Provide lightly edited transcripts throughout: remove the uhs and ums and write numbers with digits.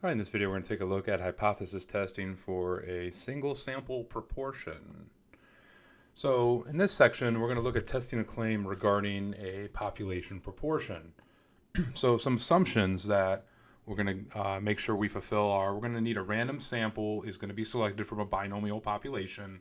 All right, in this video, we're going to take a look at hypothesis testing for a single sample proportion. So in this section, we're going to look at testing a claim regarding a population proportion. So some assumptions that we're going to make sure we fulfill are we're going to need a random sample is going to be selected from a binomial population.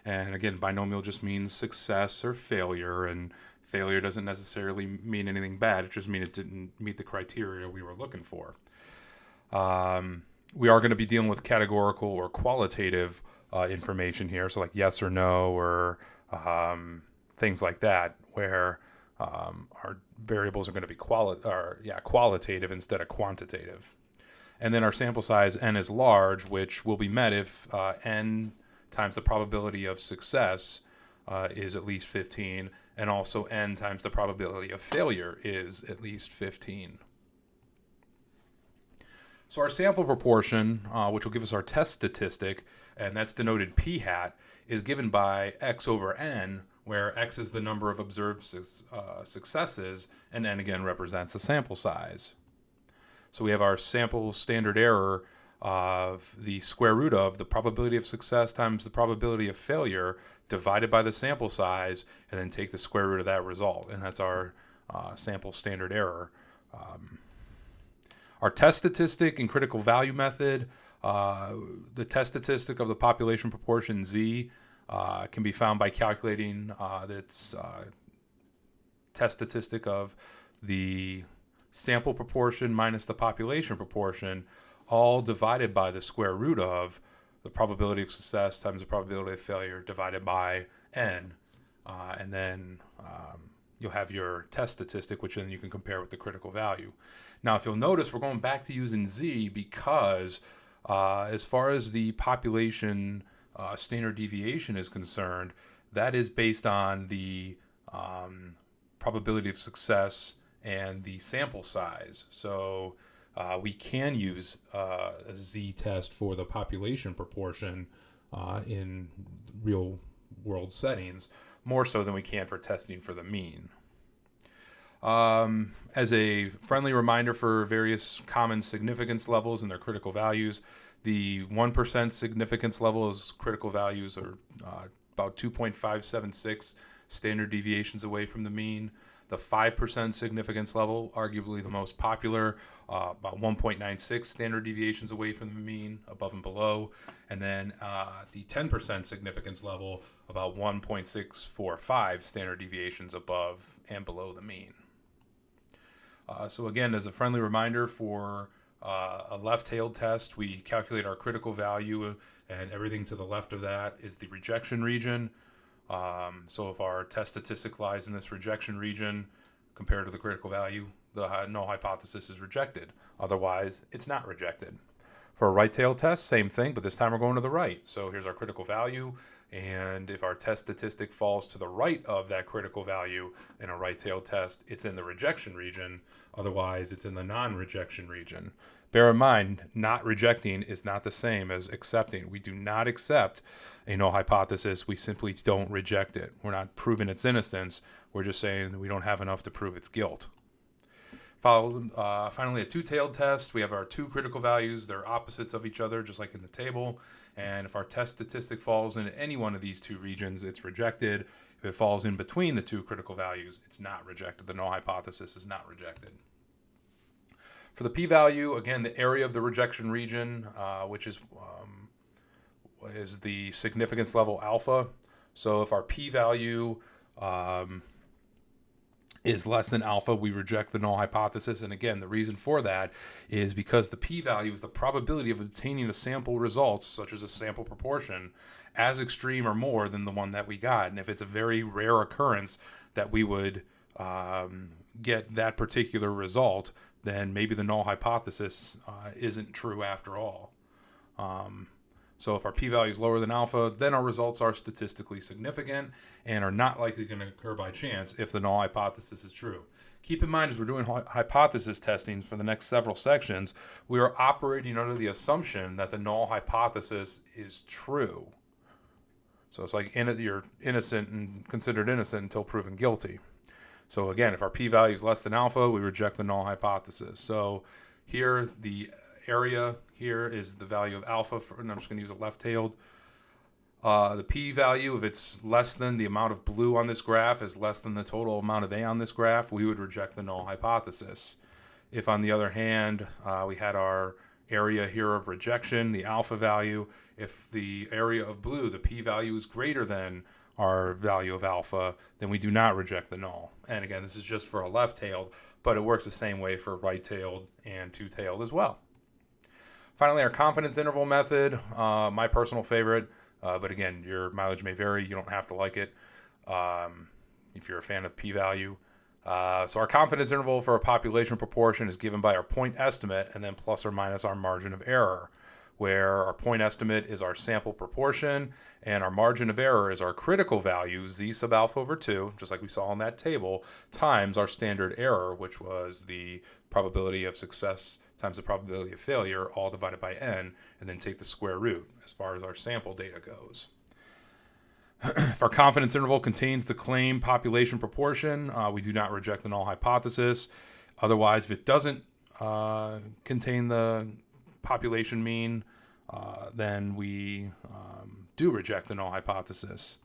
And again, binomial just means success or failure, and failure doesn't necessarily mean anything bad. It just means it didn't meet the criteria we were looking for. We are going to be dealing with categorical or qualitative information here, so like yes or no or things like that, where our variables are going to be qualitative instead of quantitative. And then our sample size n is large, which will be met if n times the probability of success is at least 15, and also n times the probability of failure is at least 15. So our sample proportion, which will give us our test statistic, and that's denoted p hat, is given by x over n, where x is the number of observed successes, and n again represents the sample size. So we have our sample standard error of the square root of the probability of success times the probability of failure divided by the sample size, and then take the square root of that result, and that's our sample standard error. Our test statistic and critical value method, the test statistic of the population proportion Z can be found by calculating its test statistic of the sample proportion minus the population proportion, all divided by the square root of the probability of success times the probability of failure divided by n. And then you'll have your test statistic, which then you can compare with the critical value. Now, if you'll notice, we're going back to using Z because as far as the population standard deviation is concerned, that is based on the probability of success and the sample size. So we can use a Z test for the population proportion in real world settings, more so than we can for testing for the mean. As a friendly reminder for various common significance levels and their critical values, the 1% significance levels critical values are about 2.576 standard deviations away from the mean. The 5% significance level, arguably the most popular, about 1.96 standard deviations away from the mean, above and below. And then the 10% significance level, about 1.645 standard deviations above and below the mean. So again, as a friendly reminder for a left-tailed test, we calculate our critical value, and everything to the left of that is the rejection region. So if our test statistic lies in this rejection region compared to the critical value, the null hypothesis is rejected. Otherwise, it's not rejected. For a right-tailed test, same thing, but this time we're going to the right. So here's our critical value, and if our test statistic falls to the right of that critical value in a right-tailed test, it's in the rejection region. Otherwise, it's in the non-rejection region. Bear in mind, not rejecting is not the same as accepting. We do not accept a null hypothesis. We simply don't reject it. We're not proving its innocence. We're just saying we don't have enough to prove its guilt. Finally, a two-tailed test. We have our two critical values. They're opposites of each other, just like in the table. And if our test statistic falls into any one of these two regions, it's rejected. If it falls in between the two critical values, it's not rejected. The null hypothesis is not rejected. For the p-value, again, the area of the rejection region, which is the significance level alpha. So if our p-value is less than alpha, we reject the null hypothesis. And again, the reason for that is because the p-value is the probability of obtaining a sample results, such as a sample proportion, as extreme or more than the one that we got. And if it's a very rare occurrence that we would get that particular result, then maybe the null hypothesis isn't true after all. So if our p-value is lower than alpha, then our results are statistically significant and are not likely going to occur by chance if the null hypothesis is true. Keep in mind, as we're doing hypothesis testing for the next several sections, we are operating under the assumption that the null hypothesis is true. So it's like you're innocent and considered innocent until proven guilty. So again, if our p-value is less than alpha, we reject the null hypothesis. So here, the area here is the value of alpha, and I'm just going to use a left-tailed. The p-value, if it's less than the amount of blue on this graph is less than the total amount of A on this graph, we would reject the null hypothesis. If, on the other hand, we had our area here of rejection, the alpha value, if the area of blue, the p-value is greater than our value of alpha, then we do not reject the null. And again, this is just for a left-tailed, but it works the same way for right-tailed and two-tailed as well. Finally, our confidence interval method, my personal favorite. But again, your mileage may vary. You don't have to like it if you're a fan of p-value. So our confidence interval for a population proportion is given by our point estimate and then plus or minus our margin of error, where our point estimate is our sample proportion and our margin of error is our critical value, z sub alpha over 2, just like we saw in that table, times our standard error, which was the probability of success times the probability of failure, all divided by n, and then take the square root as far as our sample data goes. If our confidence interval contains the claimed population proportion, we do not reject the null hypothesis. Otherwise, if it doesn't contain the population mean, then we do reject the null hypothesis.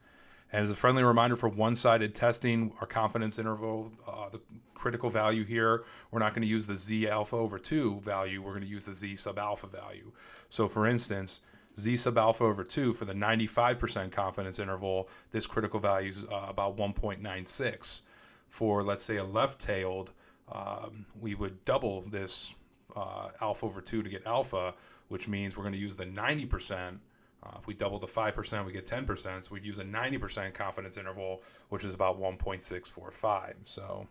And as a friendly reminder for one-sided testing, our confidence interval, the critical value here, we're not going to use the z alpha over 2 value, we're going to use the z sub alpha value. So for instance, z sub alpha over 2 for the 95% confidence interval, this critical value is about 1.96. For, let's say, a left-tailed, we would double this alpha over 2 to get alpha, which means we're going to use the 90%. If we double the 5%, we get 10%. So we'd use a 90% confidence interval, which is about 1.645. So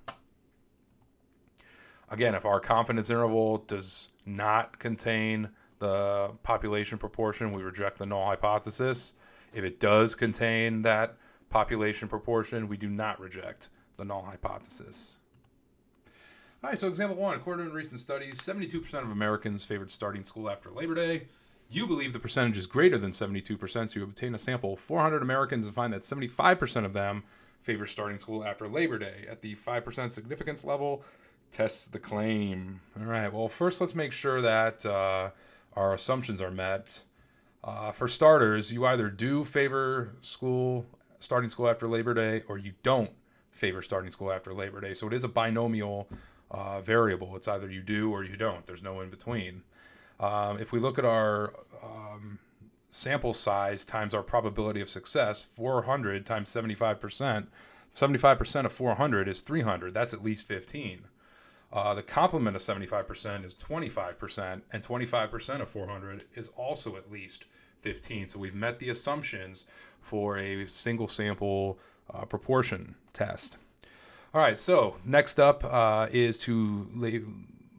again, if our confidence interval does not contain the population proportion, we reject the null hypothesis. If it does contain that population proportion, we do not reject the null hypothesis. All right, so example 1, according to recent studies, 72% of Americans favored starting school after Labor Day. You believe the percentage is greater than 72%, so you obtain a sample of 400 Americans and find that 75% of them favor starting school after Labor Day. At the 5% significance level, tests the claim. All right, well, first let's make sure that our assumptions are met. For starters, you either do favor starting school after Labor Day, or you don't favor starting school after Labor Day. So it is a binomial variable. It's either you do or you don't. There's no in between. If we look at our sample size times our probability of success, 400 times 75%, 75% of 400 is 300. That's at least 15. The complement of 75% is 25%, and 25% of 400 is also at least 15. So we've met the assumptions for a single sample proportion test. All right, so next up is to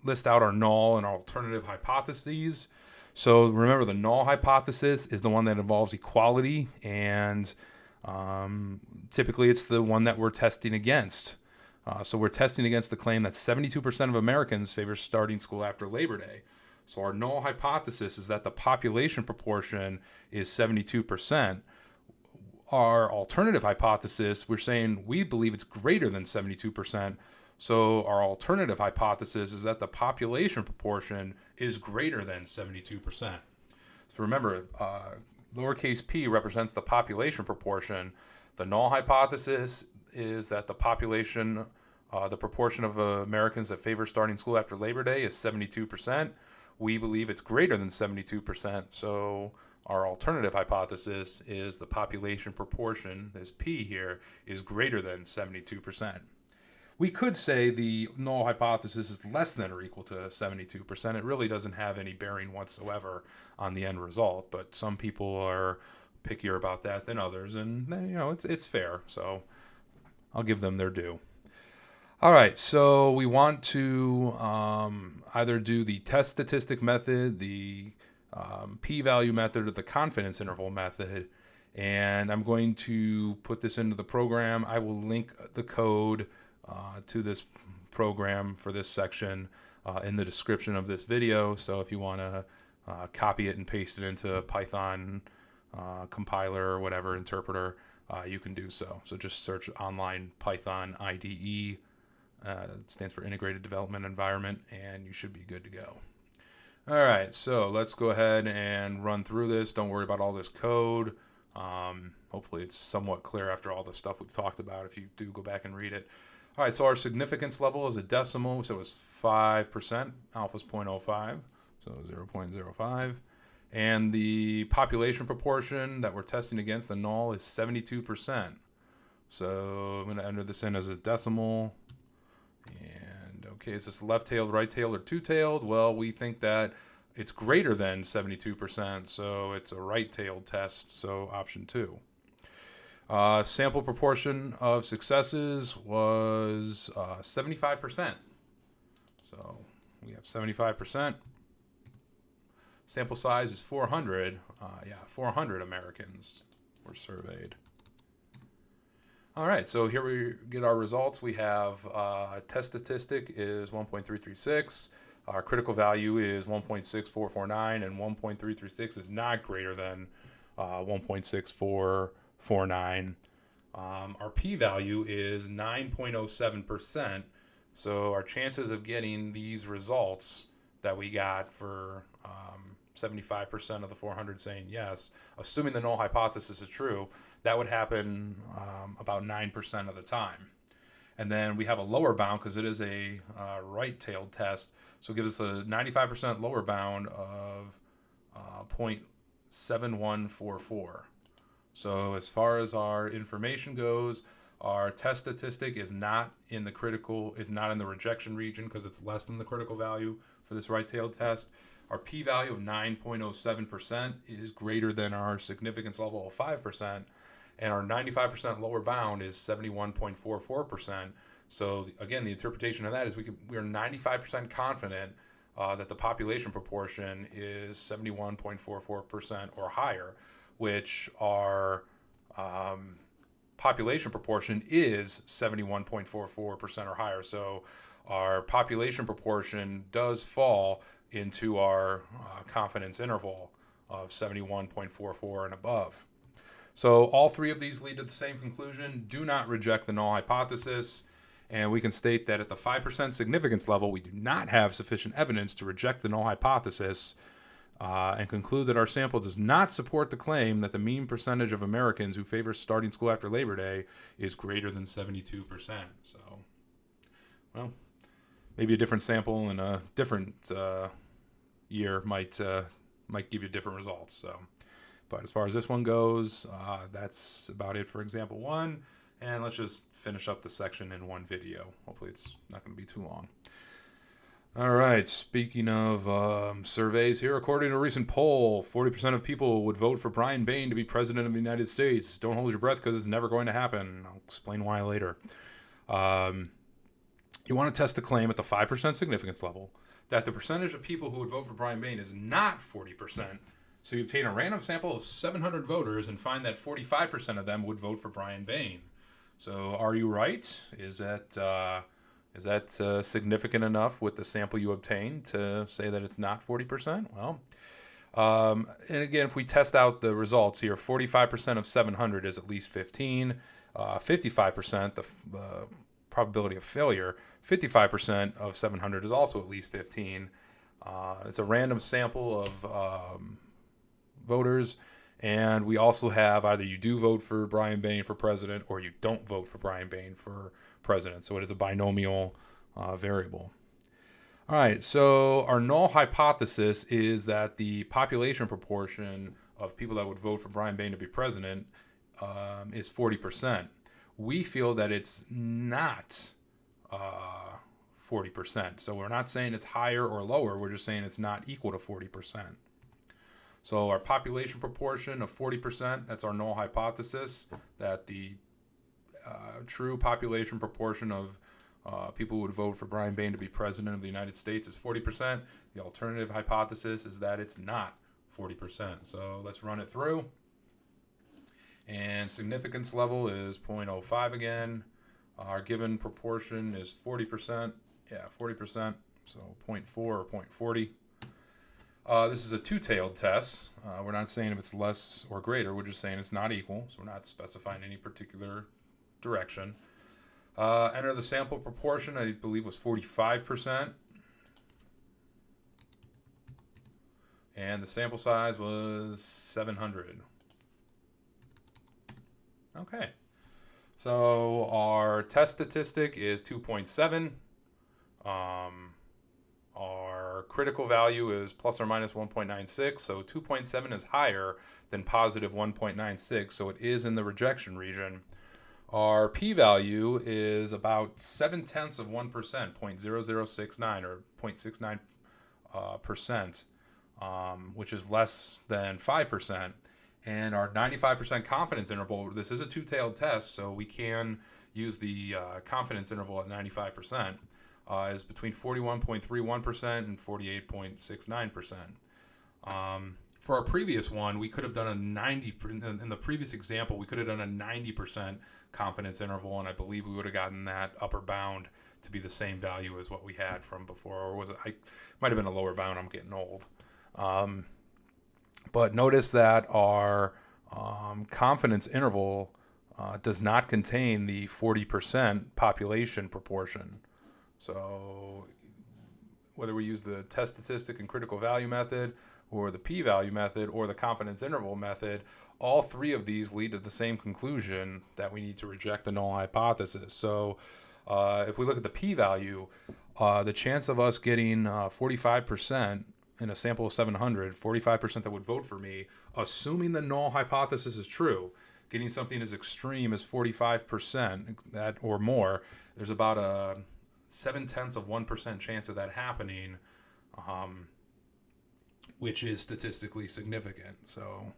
list out our null and our alternative hypotheses. So remember, the null hypothesis is the one that involves equality, and typically it's the one that we're testing against. So we're testing against the claim that 72% of Americans favor starting school after Labor Day. So our null hypothesis is that the population proportion is 72%. Our alternative hypothesis, we're saying we believe it's greater than 72%. So our alternative hypothesis is that the population proportion is greater than 72%. So remember, lowercase p represents the population proportion. The null hypothesis is that the population, the proportion of Americans that favor starting school after Labor Day is 72%. We believe it's greater than 72%. So our alternative hypothesis is the population proportion, this p here, is greater than 72%. We could say the null hypothesis is less than or equal to 72%. It really doesn't have any bearing whatsoever on the end result, but some people are pickier about that than others, and it's fair, so I'll give them their due. All right, so we want to either do the test statistic method, the p-value method, or the confidence interval method, and I'm going to put this into the program. I will link the code to this program for this section in the description of this video. So if you want to copy it and paste it into a Python compiler or whatever interpreter, you can do so. So just search online Python IDE. It stands for Integrated Development Environment, and you should be good to go. All right, so let's go ahead and run through this. Don't worry about all this code. Hopefully it's somewhat clear after all the stuff we've talked about if you do go back and read it. All right, so our significance level is a decimal, so it was 5%. Alpha is 0.05, so 0.05. And the population proportion that we're testing against, the null, is 72%. So I'm going to enter this in as a decimal. And okay, is this left-tailed, right-tailed, or two-tailed? Well, we think that it's greater than 72%, so it's a right-tailed test, so option 2. Sample proportion of successes was 75%. So we have 75%. Sample size is 400. 400 Americans were surveyed. All right, so here we get our results. We have test statistic is 1.336. Our critical value is 1.6449, and 1.336 is not greater than 1.6449. Our p-value is 9.07%. So our chances of getting these results that we got for 75% of the 400 saying yes, assuming the null hypothesis is true, that would happen about 9% of the time. And then we have a lower bound because it is a right-tailed test, so it gives us a 95% lower bound of 0.7144. So as far as our information goes, our test statistic is not in the rejection region because it's less than the critical value for this right-tailed test. Our p-value of 9.07% is greater than our significance level of 5%, and our 95% lower bound is 71.44%. So again, the interpretation of that is we are 95% confident that the population proportion is 71.44% or higher, which our population proportion is 71.44% or higher. So our population proportion does fall into our confidence interval of 71.44 and above. So all three of these lead to the same conclusion. Do not reject the null hypothesis. And we can state that at the 5% significance level, we do not have sufficient evidence to reject the null hypothesis, and conclude that our sample does not support the claim that the mean percentage of Americans who favor starting school after Labor Day is greater than 72%. So, well, maybe a different sample in a different year might give you different results. So, but as far as this one goes, that's about it for example 1. And let's just finish up the section in one video. Hopefully it's not going to be too long. All right, speaking of surveys here, according to a recent poll, 40% of people would vote for Brian Bain to be president of the United States. Don't hold your breath because it's never going to happen. I'll explain why later. You want to test the claim at the 5% significance level that the percentage of people who would vote for Brian Bain is not 40%. So you obtain a random sample of 700 voters and find that 45% of them would vote for Brian Bain. So are you right? Is that significant enough with the sample you obtained to say that it's not 40%? Well, and again, if we test out the results here, 45% of 700 is at least 15, 55%, the probability of failure, 55% of 700 is also at least 15. It's a random sample of voters. And we also have either you do vote for Brian Bain for president or you don't vote for Brian Bain for president. So it is a binomial variable. All right, so our null hypothesis is that the population proportion of people that would vote for Brian Bain to be president is 40%. We feel that it's not 40%. So we're not saying it's higher or lower. We're just saying it's not equal to 40%. So our population proportion of 40%, that's our null hypothesis, that the true population proportion of people who would vote for Brian Bain to be president of the United States is 40%. The alternative hypothesis is that it's not 40%. So let's run it through. And significance level is 0.05 again. Our given proportion is 40%. Yeah, 40%. So 0.4 or 0.40. This is a two-tailed test. We're not saying if it's less or greater. We're just saying it's not equal. So we're not specifying any particular direction. Enter the sample proportion. I believe was 45%. And the sample size was 700. Okay. So our test statistic is 2.7. Our critical value is plus or minus 1.96. So 2.7 is higher than positive 1.96. So it is in the rejection region. Our p-value is about 0.7%, 0.0069 or 0.69%, which is less than 5%. And our 95% confidence interval, this is a two-tailed test, so we can use the confidence interval at 95%, is between 41.31% and 48.69%. For our previous one, we could have done a 90, in the previous example, we could have done a 90% confidence interval, and I believe we would have gotten that upper bound to be the same value as what we had from before, or was it, I might have been a lower bound, I'm getting old. But notice that our confidence interval does not contain the 40% population proportion. So whether we use the test statistic and critical value method or the p-value method or the confidence interval method, all three of these lead to the same conclusion that we need to reject the null hypothesis. So if we look at the p-value, the chance of us getting 45% in a sample of 700, 45% that would vote for me, assuming the null hypothesis is true, getting something as extreme as 45% that or more, there's about a 0.7% chance of that happening, which is statistically significant. So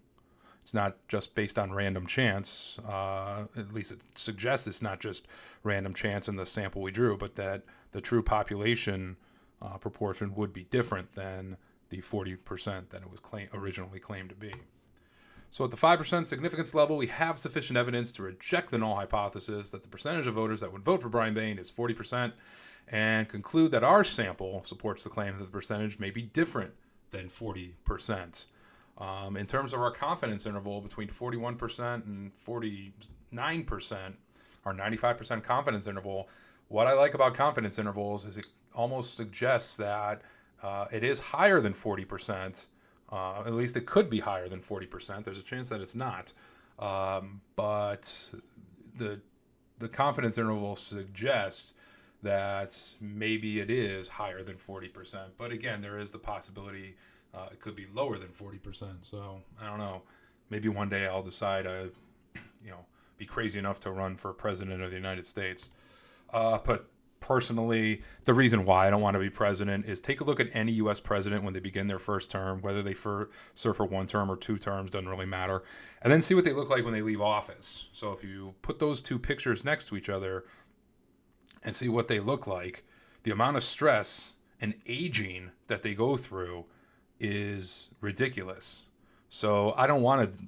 it's not just based on random chance. At least it suggests it's not just random chance in the sample we drew, but that the true population proportion would be different than the 40% that it was originally claimed to be. So at the 5% significance level, we have sufficient evidence to reject the null hypothesis that the percentage of voters that would vote for Brian Bain is 40%, and conclude that our sample supports the claim that the percentage may be different than 40%. In terms of our confidence interval between 41% and 49%, our 95% confidence interval, what I like about confidence intervals is it almost suggests that it is higher than 40%. At least it could be higher than 40%. There's a chance that it's not. But the confidence interval suggests that maybe it is higher than 40%. But again, there is the possibility it could be lower than 40%. So I don't know. Maybe one day I'll decide to, be crazy enough to run for president of the United States. But personally, the reason why I don't want to be president is take a look at any U.S. president when they begin their first term, whether they serve for 1 term or 2 terms, doesn't really matter, and then see what they look like when they leave office. So if you put those 2 pictures next to each other and see what they look like, the amount of stress and aging that they go through is ridiculous. So I don't want to,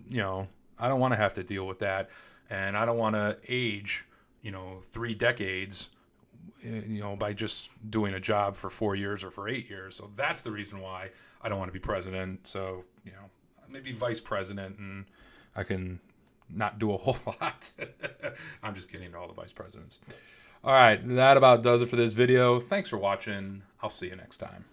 I don't want to have to deal with that, and I don't want to age, 3 decades by just doing a job for 4 years or for 8 years. So that's the reason why I don't want to be president. So, maybe vice president, and I can not do a whole lot. I'm just kidding to all the vice presidents. All right, that about does it for this video. Thanks for watching. I'll see you next time.